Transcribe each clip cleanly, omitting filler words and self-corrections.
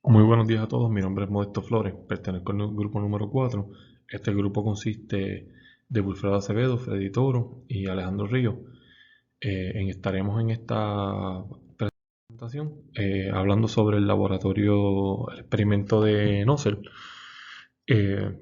Muy buenos días a todos, mi nombre es Modesto Flores, pertenezco al grupo número 4. Este grupo consiste de Wilfredo Acevedo, Freddy Toro y Alejandro Ríos. Estaremos en esta presentación hablando sobre el laboratorio, el experimento de Nossel, eh,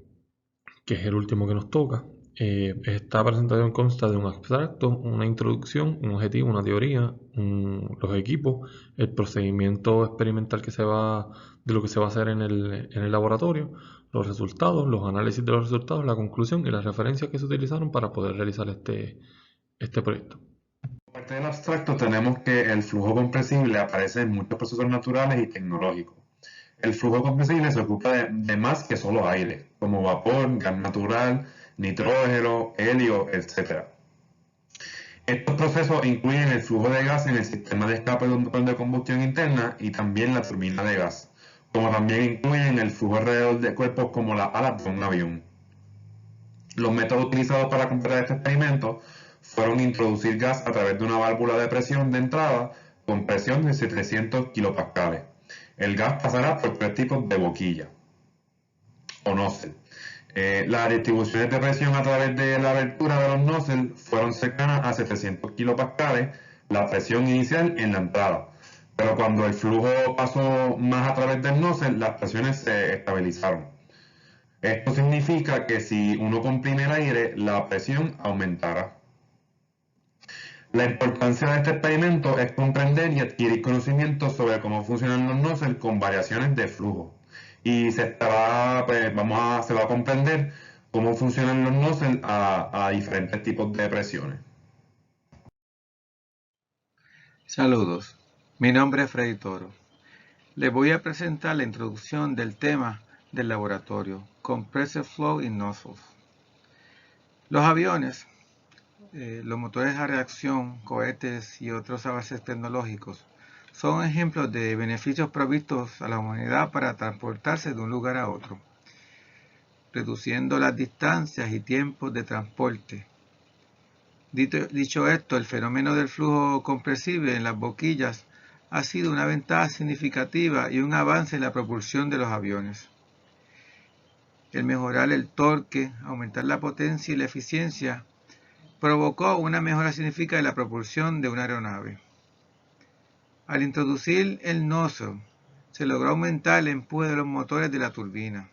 que es el último que nos toca. Esta presentación consta de un abstracto, una introducción, un objetivo, una teoría, los equipos, el procedimiento experimental de lo que se va a hacer en el laboratorio, los resultados, los análisis de los resultados, la conclusión y las referencias que se utilizaron para poder realizar este proyecto. Parte del abstracto tenemos que el flujo compresible aparece en muchos procesos naturales y tecnológicos. El flujo compresible se ocupa de más que solo aire, como vapor, gas natural, nitrógeno, helio, etc. Estos procesos incluyen el flujo de gas en el sistema de escape de un motor de combustión interna y también la turbina de gas, como también incluyen el flujo alrededor de cuerpos como las alas de un avión. Los métodos utilizados para completar este experimento fueron introducir gas a través de una válvula de presión de entrada con presión de 700 kilopascales. El gas pasará por tres tipos de boquilla o nozzle. Las distribuciones de presión a través de la abertura de los nozzles fueron cercanas a 700 kilopascales, la presión inicial en la entrada. Pero cuando el flujo pasó más a través del nozzle, las presiones se estabilizaron. Esto significa que si uno comprime el aire, la presión aumentará. La importancia de este experimento es comprender y adquirir conocimiento sobre cómo funcionan los nozzles con variaciones de flujo. Y se va a comprender cómo funcionan los nozzles a diferentes tipos de presiones. Saludos, mi nombre es Freddy Toro. Les voy a presentar la introducción del tema del laboratorio, Compressor Flow in Nozzles. Los aviones, los motores a reacción, cohetes y otros avances tecnológicos son ejemplos de beneficios provistos a la humanidad para transportarse de un lugar a otro, reduciendo las distancias y tiempos de transporte. Dicho esto, el fenómeno del flujo compresible en las boquillas ha sido una ventaja significativa y un avance en la propulsión de los aviones. El mejorar el torque, aumentar la potencia y la eficiencia, provocó una mejora significativa de la propulsión de una aeronave. Al introducir el nozzle, se logró aumentar el empuje de los motores de la turbina.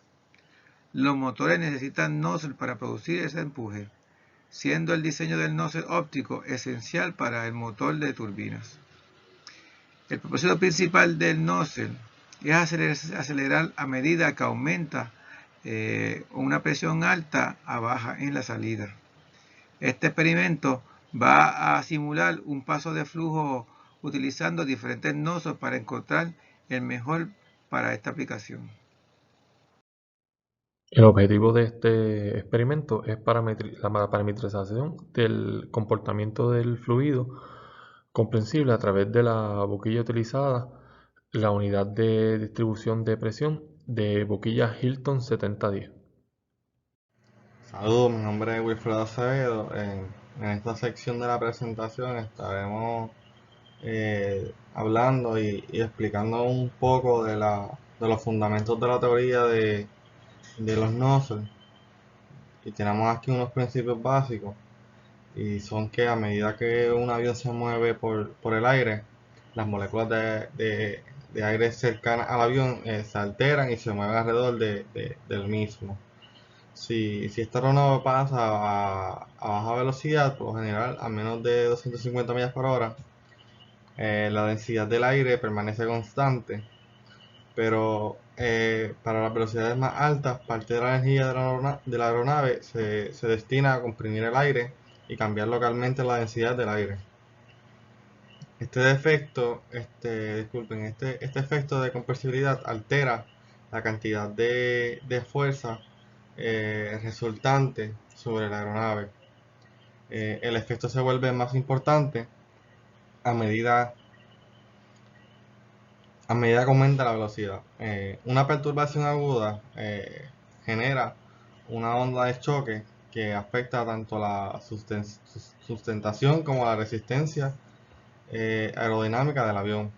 Los motores necesitan nozzle para producir ese empuje, siendo el diseño del nozzle óptico esencial para el motor de turbinas. El propósito principal del nozzle es acelerar a medida que aumenta una presión alta a baja en la salida. Este experimento va a simular un paso de flujo utilizando diferentes nozzles para encontrar el mejor para esta aplicación. El objetivo de este experimento es la parametrización del comportamiento del fluido comprensible a través de la boquilla utilizada, la unidad de distribución de presión de boquilla Hilton 7010. Saludos, mi nombre es Wilfredo Acevedo. En esta sección de la presentación estaremos hablando y explicando un poco de los fundamentos de la teoría de los nozzles. Y tenemos aquí unos principios básicos, y son que a medida que un avión se mueve por el aire, las moléculas de aire cercanas al avión se alteran y se mueven alrededor del mismo. Si esta aeronave pasa a baja velocidad, por lo general a menos de 250 millas por hora, la densidad del aire permanece constante, pero para las velocidades más altas, parte de la energía de la aeronave se destina a comprimir el aire y cambiar localmente la densidad del aire. Este efecto de compresibilidad altera la cantidad de fuerza resultante sobre la aeronave. El efecto se vuelve más importante a medida que aumenta la velocidad. Una perturbación aguda genera una onda de choque que afecta tanto la sustentación como la resistencia aerodinámica del avión.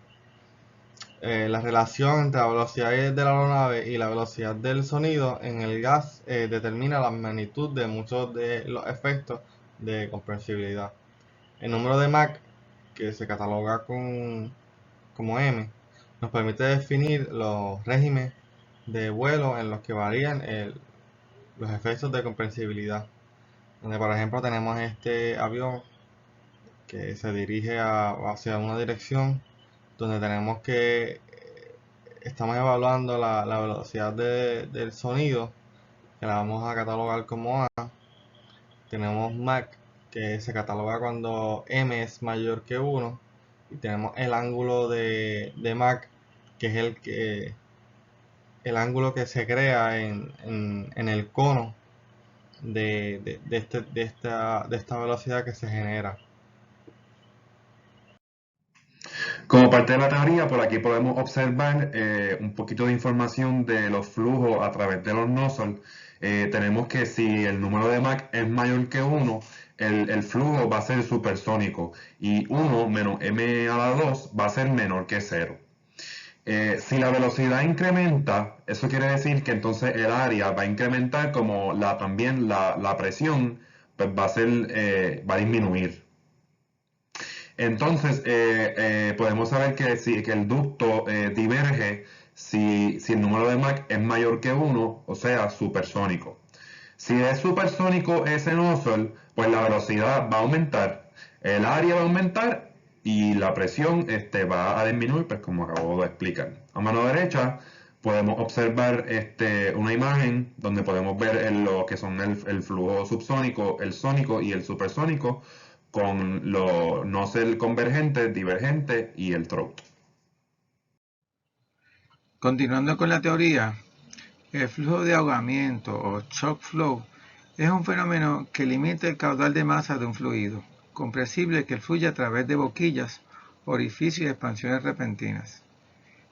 la relación entre la velocidad de la aeronave y la velocidad del sonido en el gas determina la magnitud de muchos de los efectos de comprensibilidad. El número de Mach, que se cataloga como M, nos permite definir los regímenes de vuelo en los que varían los efectos de comprensibilidad. Donde, por ejemplo, tenemos este avión que se dirige hacia una dirección, donde tenemos que estamos evaluando la velocidad del sonido, que la vamos a catalogar como A. Tenemos Mach, que se cataloga cuando M es mayor que 1. Y tenemos el ángulo de Mach, que es el ángulo que se crea en el cono de esta velocidad que se genera. Como parte de la teoría, por aquí podemos observar un poquito de información de los flujos a través de los nozzles. Tenemos que si el número de Mach es mayor que 1, el flujo va a ser supersónico y 1 menos m a la 2 va a ser menor que 0. Si la velocidad incrementa, eso quiere decir que entonces el área va a incrementar como también la presión pues va a disminuir. Entonces, podemos saber que el ducto diverge si el número de Mach es mayor que 1, o sea, supersónico. Si es supersónico ese nozzle, pues la velocidad va a aumentar, el área va a aumentar y la presión va a disminuir, pues como acabo de explicar. A mano derecha podemos observar una imagen donde podemos ver lo que son el flujo subsónico, el sónico y el supersónico, con los nozzles convergentes, divergentes y el throat. Continuando con la teoría, el flujo de ahogamiento o shock flow es un fenómeno que limita el caudal de masa de un fluido compresible que fluye a través de boquillas, orificios y expansiones repentinas.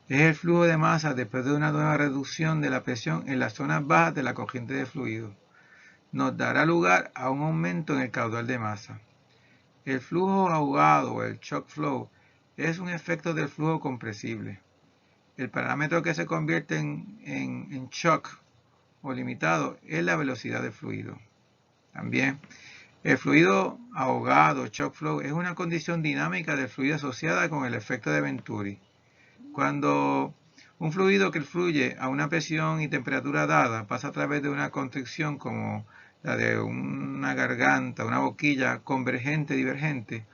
Es el flujo de masa después de una nueva reducción de la presión en las zonas bajas de la corriente de fluido. Nos dará lugar a un aumento en el caudal de masa. El flujo ahogado o el shock flow es un efecto del flujo compresible. El parámetro que se convierte en shock o limitado es la velocidad del fluido. También, el fluido ahogado, shock flow, es una condición dinámica del fluido asociada con el efecto de Venturi. Cuando un fluido que fluye a una presión y temperatura dada pasa a través de una constricción como la de una garganta, una boquilla convergente, divergente,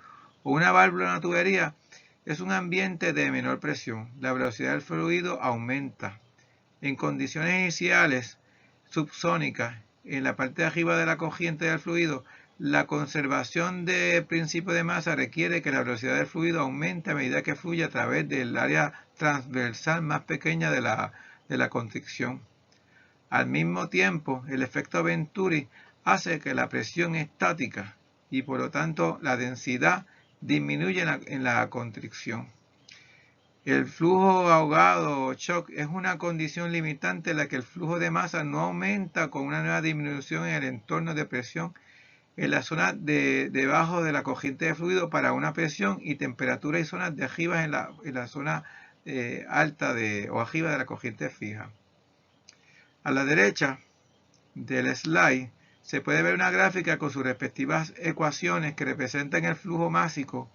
o una válvula en una tubería, es un ambiente de menor presión. La velocidad del fluido aumenta. En condiciones iniciales subsónicas, en la parte de arriba de la corriente del fluido, la conservación del principio de masa requiere que la velocidad del fluido aumente a medida que fluye a través del área transversal más pequeña de la constricción. Al mismo tiempo, el efecto Venturi hace que la presión estática y por lo tanto la densidad disminuye en la constricción. El flujo ahogado o shock es una condición limitante en la que el flujo de masa no aumenta con una nueva disminución en el entorno de presión en la zona debajo de la corriente de fluido para una presión y temperatura y zonas de arriba en la zona alta o arriba de la corriente fija. A la derecha del slide se puede ver una gráfica con sus respectivas ecuaciones que representan el flujo máximo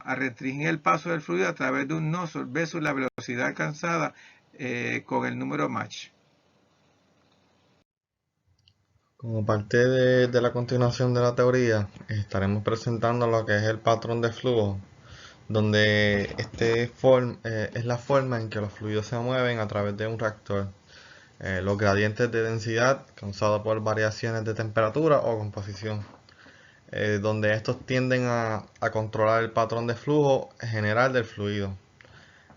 a restringir el paso del fluido a través de un nozzle versus la velocidad alcanzada con el número Mach. Como parte de la continuación de la teoría, estaremos presentando lo que es el patrón de flujo, donde es la forma en que los fluidos se mueven a través de un reactor. Los gradientes de densidad causados por variaciones de temperatura o composición, donde estos tienden a controlar el patrón de flujo general del fluido.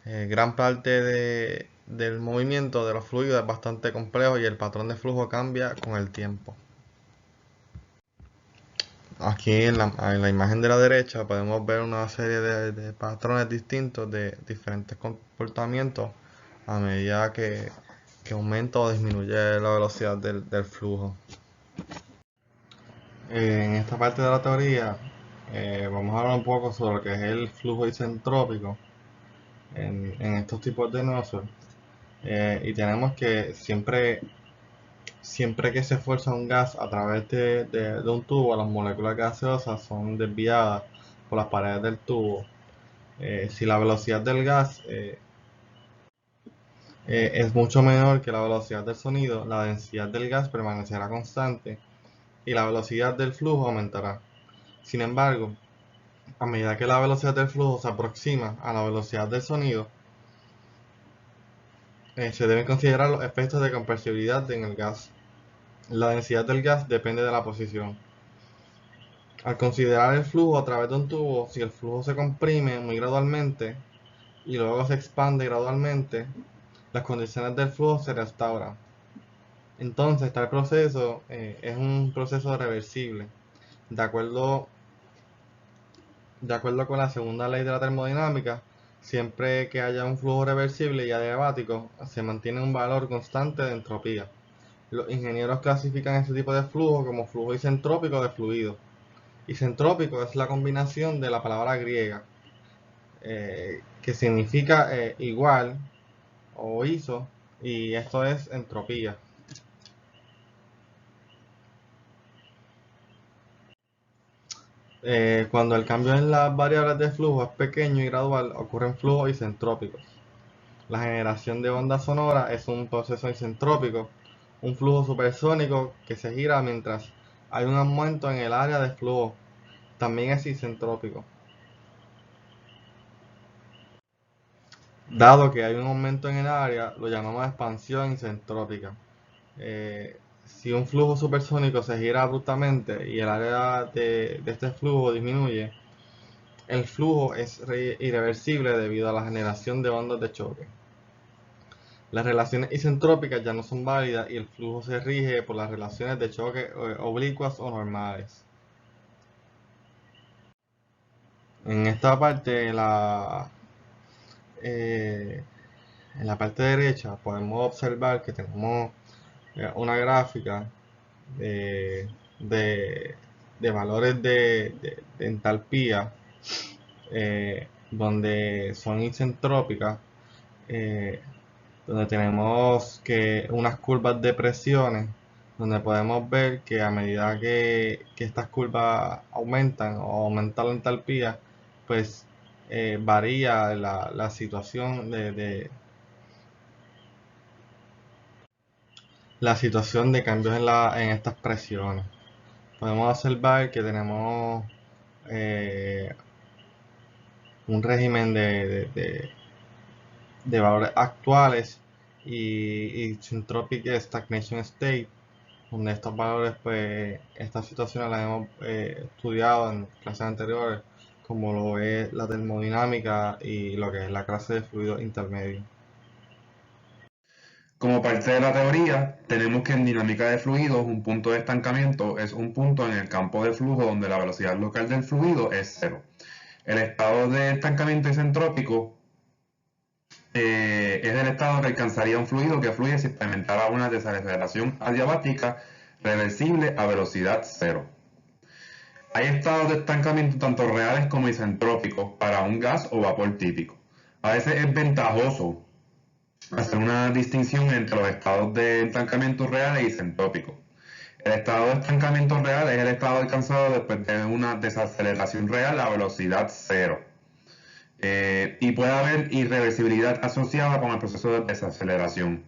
Gran parte del movimiento de los fluidos es bastante complejo y el patrón de flujo cambia con el tiempo. Aquí en la imagen de la derecha podemos ver una serie de patrones distintos de diferentes comportamientos a medida que aumenta o disminuye la velocidad del flujo. En esta parte de la teoría vamos a hablar un poco sobre lo que es el flujo isentrópico, en estos tipos de nozzle. Y tenemos que siempre que se esfuerza un gas a través de un tubo, las moléculas gaseosas son desviadas por las paredes del tubo. Si la velocidad del gas es mucho menor que la velocidad del sonido, la densidad del gas permanecerá constante y la velocidad del flujo aumentará. Sin embargo, a medida que la velocidad del flujo se aproxima a la velocidad del sonido, se deben considerar los efectos de compresibilidad en el gas. La densidad del gas depende de la posición. Al considerar el flujo a través de un tubo, si el flujo se comprime muy gradualmente y luego se expande gradualmente, las condiciones del flujo se restauran. Entonces, tal proceso es un proceso reversible. De acuerdo con la segunda ley de la termodinámica, siempre que haya un flujo reversible y adiabático, se mantiene un valor constante de entropía. Los ingenieros clasifican este tipo de flujo como flujo isentrópico de fluido. Isentrópico es la combinación de la palabra griega, que significa igual o iso, y esto es entropía. Cuando el cambio en las variables de flujo es pequeño y gradual, ocurren flujos isentrópicos. La generación de ondas sonoras es un proceso isentrópico, un flujo supersónico que se gira mientras hay un aumento en el área de flujo. También es isentrópico. Dado que hay un aumento en el área, lo llamamos expansión isentrópica. Si un flujo supersónico se gira abruptamente y el área de este flujo disminuye, el flujo es irreversible debido a la generación de ondas de choque. Las relaciones isentrópicas ya no son válidas y el flujo se rige por las relaciones de choque oblicuas o normales. En esta parte, en la parte derecha, podemos observar que tenemos una gráfica de, valores de entalpía donde son isentrópicas, donde tenemos que unas curvas de presiones, donde podemos ver que a medida que estas curvas aumentan o aumenta la entalpía, pues varía la situación de cambios en estas presiones. Podemos observar que tenemos un régimen de valores actuales y Syntropic Stagnation State, donde estos valores, pues estas situaciones las hemos estudiado en clases anteriores, como lo es la termodinámica y lo que es la clase de fluidos intermedios. Como parte de la teoría, tenemos que en dinámica de fluidos un punto de estancamiento es un punto en el campo de flujo donde la velocidad local del fluido es cero. El estado de estancamiento isentrópico es el estado que alcanzaría un fluido que fluye si experimentara una desaceleración adiabática reversible a velocidad cero. Hay estados de estancamiento tanto reales como isentrópicos para un gas o vapor típico. A veces es ventajoso hacer una distinción entre los estados de estancamiento reales y isentrópicos. El estado de estancamiento real es el estado alcanzado después de una desaceleración real a velocidad cero. Y puede haber irreversibilidad asociada con el proceso de desaceleración.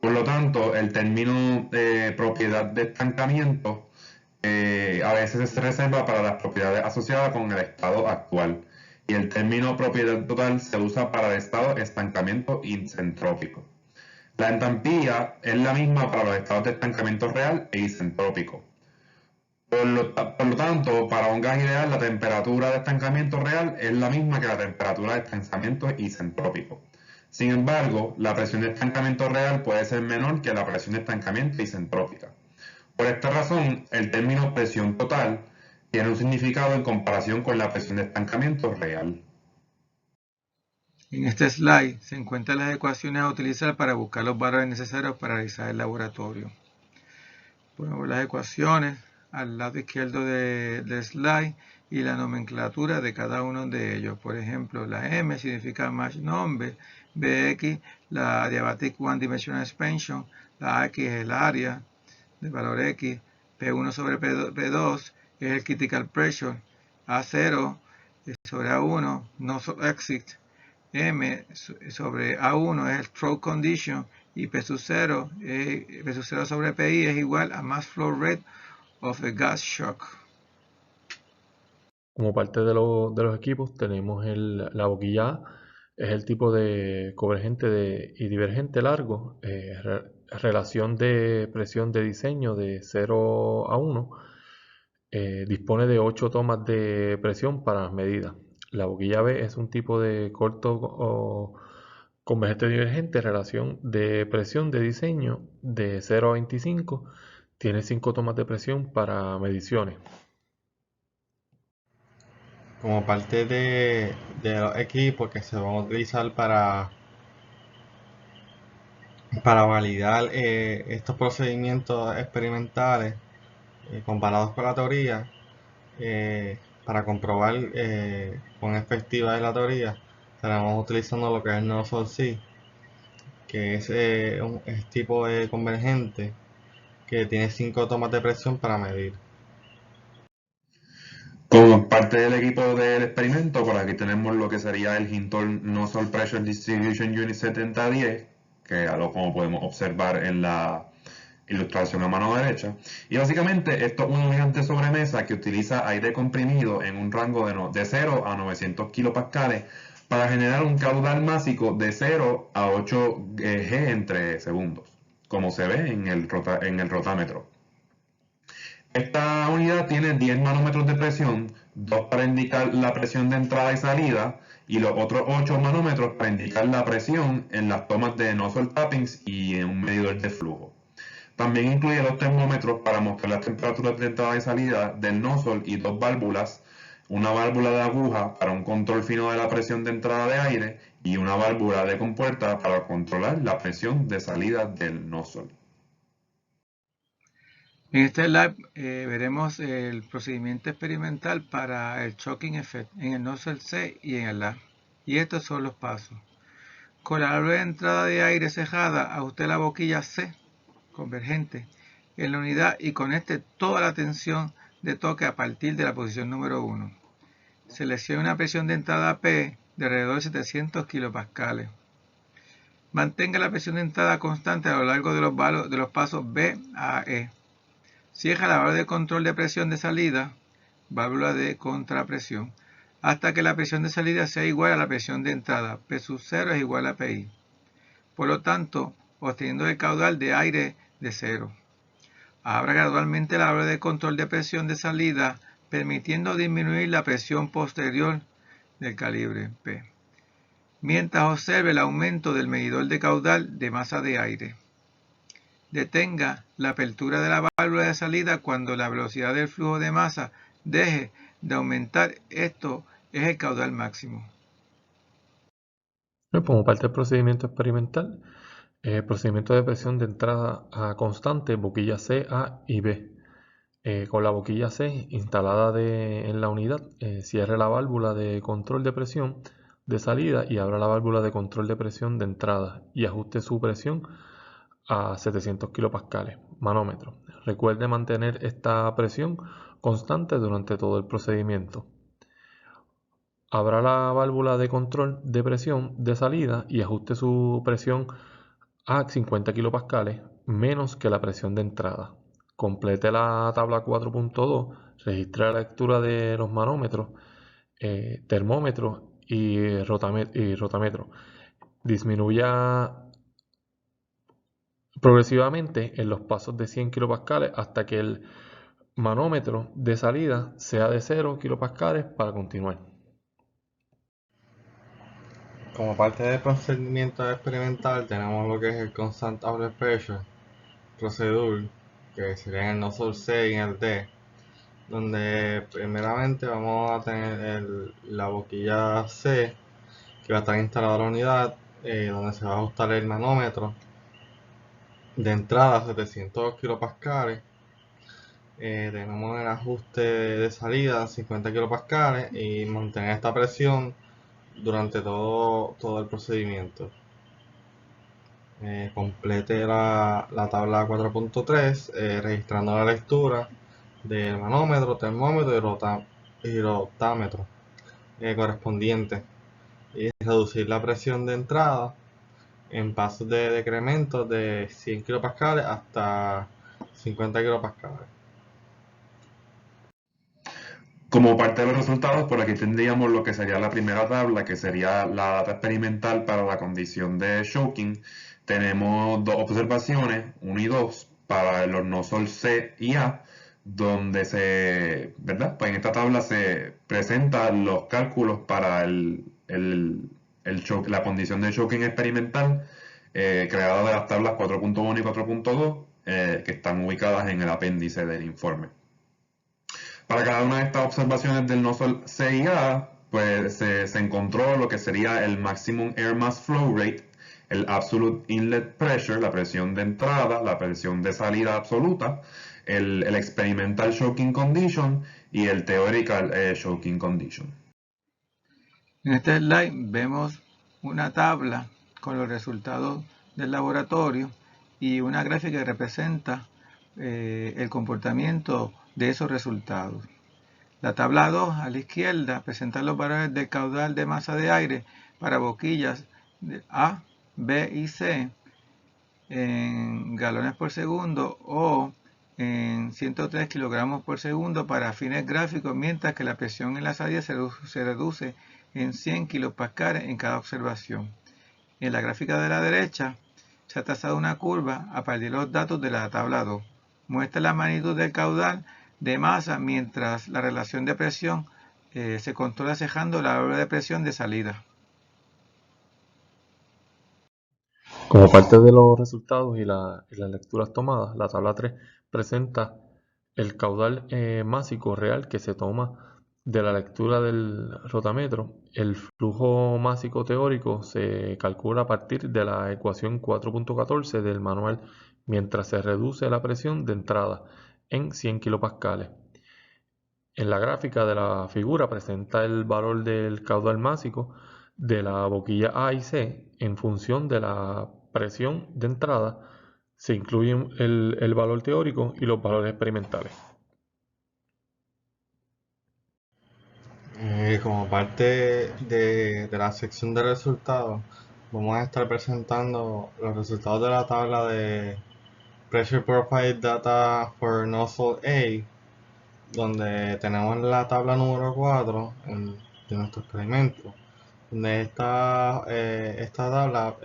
Por lo tanto, el término propiedad de estancamiento a veces se reserva para las propiedades asociadas con el estado actual. Y el término propiedad total se usa para el estado estancamiento isentrópico. La entalpía es la misma para los estados de estancamiento real e isentrópico. Por lo tanto, para un gas ideal, la temperatura de estancamiento real es la misma que la temperatura de estancamiento isentrópico. Sin embargo, la presión de estancamiento real puede ser menor que la presión de estancamiento isentrópica. Por esta razón, el término presión total tiene un significado en comparación con la presión de estancamiento real. En este slide se encuentran las ecuaciones a utilizar para buscar los valores necesarios para realizar el laboratorio. Podemos ver las ecuaciones al lado izquierdo del slide y la nomenclatura de cada uno de ellos. Por ejemplo, la M significa match number, BX la adiabatic one dimensional expansion, la X es el área del valor X, P1 sobre P2 es el critical pressure, A0 sobre A1 nozzle exit, M sobre A1 es el throat condition y P sub 0 sobre PI es igual a mass flow rate of a gas shock. Como parte de los equipos tenemos la boquilla A, es el tipo de convergente y divergente largo, relación de presión de diseño de 0 a 1, dispone de 8 tomas de presión para las medidas. La boquilla B es un tipo de corto o convergente divergente, relación de presión de diseño de 0 a 25, tiene 5 tomas de presión para mediciones. Como parte de los equipos que se van a utilizar para validar estos procedimientos experimentales comparados con la teoría, para comprobar cuán efectiva es la teoría, estaremos utilizando lo que es el Nozzle-C, que es un tipo de convergente que tiene 5 tomas de presión para medir. Como parte del equipo del experimento, por aquí tenemos lo que sería el Hinton Nozzle Pressure Distribution Unit 7010, que es algo como podemos observar en la ilustración a mano derecha. Y básicamente esto es un gigante sobremesa que utiliza aire comprimido en un rango de 0 a 900 kilopascales para generar un caudal másico de 0 a 8 G entre segundos, como se ve en el rotámetro. Esta unidad tiene 10 manómetros de presión, 2 para indicar la presión de entrada y salida, y los otros 8 manómetros para indicar la presión en las tomas de nozzle tappings y en un medidor de flujo. También incluye 2 termómetros para mostrar las temperaturas de entrada y salida del nozzle y 2 válvulas, una válvula de aguja para un control fino de la presión de entrada de aire y una válvula de compuerta para controlar la presión de salida del nozzle. En este lab veremos el procedimiento experimental para el choking effect en el nozzle C y en el lab. Y estos son los pasos. Con la válvula de entrada de aire cejada, ajuste la boquilla C convergente en la unidad y conecte toda la tensión de toque a partir de la posición número 1. Seleccione una presión de entrada P de alrededor de 700 kilopascales. Mantenga la presión de entrada constante a lo largo de los pasos B a E. Cierra la válvula de control de presión de salida, válvula de contrapresión, hasta que la presión de salida sea igual a la presión de entrada. P sub 0 es igual a PI. Por lo tanto, obteniendo el caudal de aire de 0. Abra gradualmente la válvula de control de presión de salida, permitiendo disminuir la presión posterior del calibre P, mientras observe el aumento del medidor de caudal de masa de aire. Detenga la apertura de la válvula de salida cuando la velocidad del flujo de masa deje de aumentar. Esto es el caudal máximo. Como parte del procedimiento experimental, procedimiento de presión de entrada a constante, boquilla C, A y B. Con la boquilla C instalada en la unidad, cierre la válvula de control de presión de salida y abra la válvula de control de presión de entrada y ajuste su presión a 700 kilopascales, manómetro. Recuerde mantener esta presión constante durante todo el procedimiento. Abra la válvula de control de presión de salida y ajuste su presión a 50 kilopascales menos que la presión de entrada. Complete la tabla 4.2, registre la lectura de los manómetros, termómetros y rotámetro. Disminuya progresivamente en los pasos de 100 kilopascales hasta que el manómetro de salida sea de 0 kilopascales para continuar. Como parte del procedimiento experimental tenemos lo que es el Constant Outlet Pressure Procedure, que sería en el nozzle C y en el D, donde primeramente vamos a tener la boquilla C, que va a estar instalada en la unidad, donde se va a ajustar el manómetro de entrada a 700 kilopascales, tenemos el ajuste de salida 50 kilopascales y mantener esta presión durante todo el procedimiento. Complete la tabla 4.3 registrando la lectura del manómetro, termómetro y rotámetro correspondiente, y reducir la presión de entrada en pasos de decremento de 100 kilopascales hasta 50 kilopascales. Como parte de los resultados, por aquí tendríamos lo que sería la primera tabla, que sería la data experimental para la condición de choking. Tenemos dos observaciones, 1 y 2, para los nozzle C y A, donde ¿verdad? Pues en esta tabla se presentan los cálculos para la condición de choking experimental, creada de las tablas 4.1 y 4.2, que están ubicadas en el apéndice del informe. Para cada una de estas observaciones del nozzle CIA, pues se encontró lo que sería el Maximum Air Mass Flow Rate, el Absolute Inlet Pressure, la presión de entrada, la presión de salida absoluta, el Experimental Choking Condition y el Theoretical Choking Condition. En este slide vemos una tabla con los resultados del laboratorio y una gráfica que representa el comportamiento de esos resultados. La tabla 2 a la izquierda presenta los valores del caudal de masa de aire para boquillas de A, B y C en galones por segundo o en 103 kilogramos por segundo para fines gráficos, mientras que la presión en la salida se reduce en 100 kilopascales en cada observación. En la gráfica de la derecha se ha trazado una curva a partir de los datos de la tabla 2. Muestra la magnitud del caudal de masa mientras la relación de presión se controla cejando la válvula de presión de salida. Como parte de los resultados y las lecturas tomadas, la tabla 3 presenta el caudal másico real que se toma de la lectura del rotámetro. El flujo másico teórico se calcula a partir de la ecuación 4.14 del manual, mientras se reduce la presión de entrada en 100 kilopascales. En la gráfica de la figura presenta el valor del caudal másico de la boquilla A y C en función de la presión de entrada. Se incluyen el valor teórico y los valores experimentales. Como parte de la sección de resultados, vamos a estar presentando los resultados de la tabla de Pressure Profile Data for Nozzle A, donde tenemos la tabla número 4 de nuestro experimento, donde esta tabla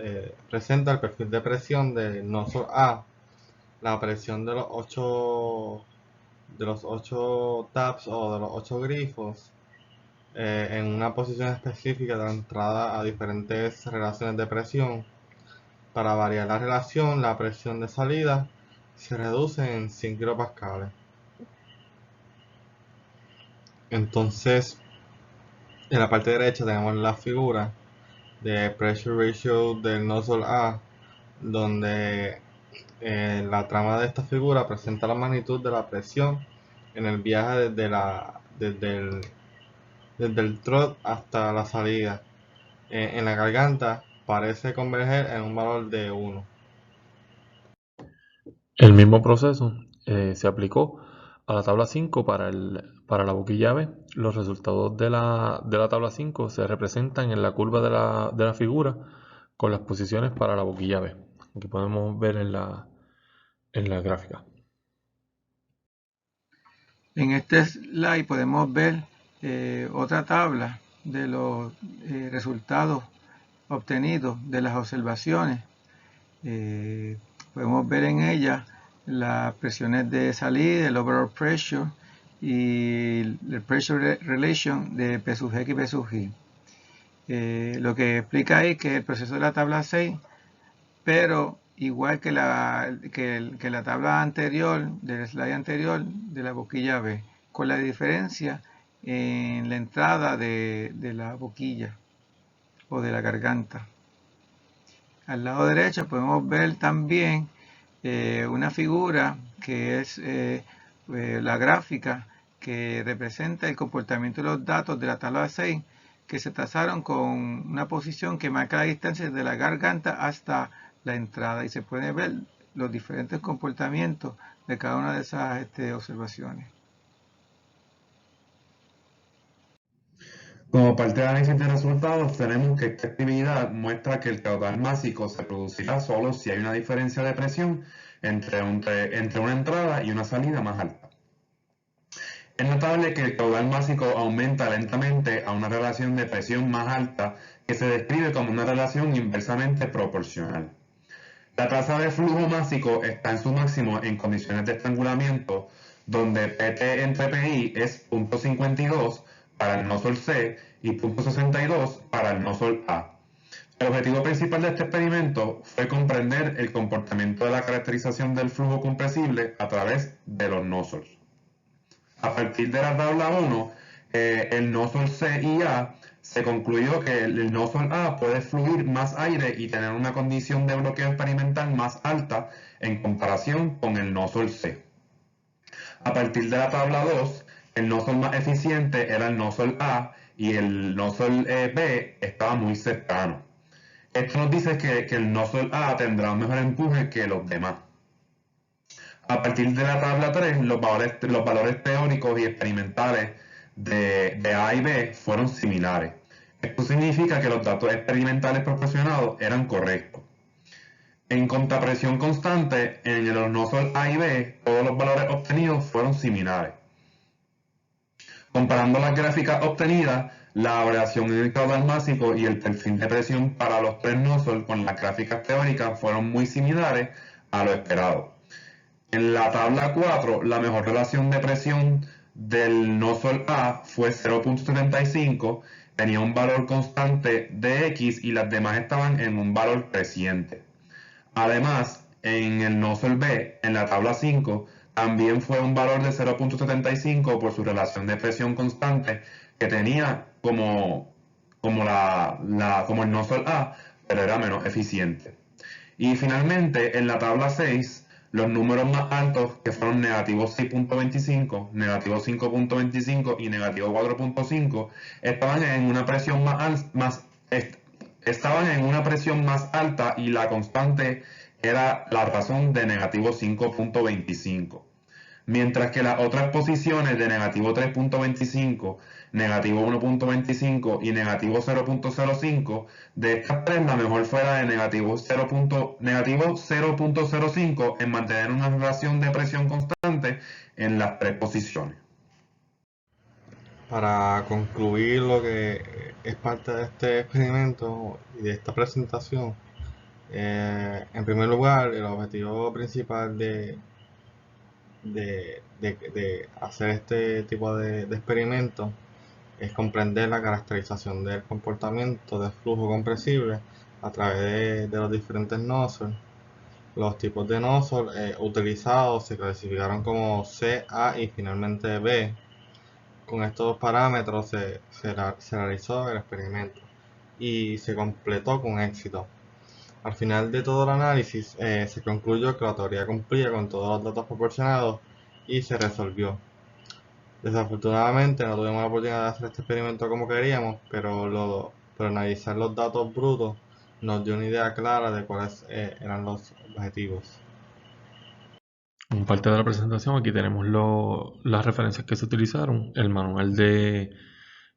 presenta el perfil de presión del nozzle A, la presión de los 8 taps o de los 8 grifos, en una posición específica de entrada a diferentes relaciones de presión. Para variar la relación, la presión de salida se reduce en 100 kilopascales. Entonces, en la parte derecha tenemos la figura de pressure ratio del nozzle A, donde la trama de esta figura presenta la magnitud de la presión en el viaje desde el trot hasta la salida. En la garganta parece converger en un valor de 1. El mismo proceso se aplicó a la tabla 5 para la boquilla B. Los resultados de la tabla 5 se representan en la curva de la figura con las posiciones para la boquilla B. Aquí podemos ver en la gráfica. En este slide podemos ver otra tabla de los resultados obtenidos de las observaciones. Podemos ver en ella las presiones de salida, el overall pressure y el pressure relation de P sub X y P sub Y. Lo que explica ahí que el proceso de la tabla 6, pero igual que la tabla anterior, del slide anterior, de la boquilla B, con la diferencia en la entrada de la boquilla o de la garganta. Al lado derecho podemos ver también una figura que es la gráfica que representa el comportamiento de los datos de la tabla 6 que se trazaron con una posición que marca la distancia desde la garganta hasta la entrada, y se puede ver los diferentes comportamientos de cada una de esas observaciones. Como parte del análisis de resultados, tenemos que esta actividad muestra que el caudal másico se producirá solo si hay una diferencia de presión entre una entrada y una salida más alta. Es notable que el caudal másico aumenta lentamente a una relación de presión más alta que se describe como una relación inversamente proporcional. La tasa de flujo másico está en su máximo en condiciones de estrangulamiento, donde PT entre PI es 0.52 para el nosol C y 0.62 para el nosol A. El objetivo principal de este experimento fue comprender el comportamiento de la caracterización del flujo compresible a través de los nosols. A partir de la tabla 1, el nosol C y A, se concluyó que el nosol A puede fluir más aire y tener una condición de bloqueo experimental más alta en comparación con el nosol C. A partir de la tabla 2, el nosol más eficiente era el nosol A y el nosol B estaba muy cercano. Esto nos dice que el nosol A tendrá un mejor empuje que los demás. A partir de la tabla 3, los valores teóricos y experimentales de A y B fueron similares. Esto significa que los datos experimentales proporcionados eran correctos. En contrapresión constante, en los nosol A y B, todos los valores obtenidos fueron similares. Comparando las gráficas obtenidas, la variación en el caudal másico y el perfil de presión para los tres nosol con las gráficas teóricas fueron muy similares a lo esperado. En la tabla 4, la mejor relación de presión del nosol A fue 0.75, tenía un valor constante de X y las demás estaban en un valor creciente. Además, en el nosol B, en la tabla 5, también fue un valor de 0.75 por su relación de presión constante que tenía como el nosol A, pero era menos eficiente. Y finalmente, en la tabla 6, los números más altos, que fueron negativo 6.25, negativo 5.25 y negativo 4.5, estaban en una presión más alta y la constante era la razón de negativo 5.25. Mientras que las otras posiciones de negativo 3.25, negativo 1.25 y negativo 0.05, de estas tres la mejor fue la de negativo 0.05 en mantener una relación de presión constante en las tres posiciones. Para concluir lo que es parte de este experimento y de esta presentación, en primer lugar, el objetivo principal de hacer este tipo de experimento es comprender la caracterización del comportamiento de flujo compresible a través de los diferentes nozzles. Los tipos de nozzle utilizados se clasificaron como C, A y finalmente B. Con estos parámetros se realizó el experimento y se completó con éxito. Al final de todo el análisis, se concluyó que la teoría cumplía con todos los datos proporcionados y se resolvió. Desafortunadamente no tuvimos la oportunidad de hacer este experimento como queríamos, pero analizar los datos brutos nos dio una idea clara de cuáles eran los objetivos. Como parte de la presentación, aquí tenemos las referencias que se utilizaron, el manual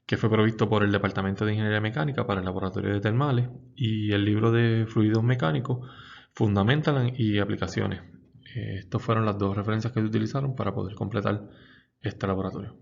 que fue provisto por el Departamento de Ingeniería Mecánica para el Laboratorio de Termales y el libro de Fluidos Mecánicos, Fundamental y Aplicaciones. Estas fueron las dos referencias que se utilizaron para poder completar este laboratorio.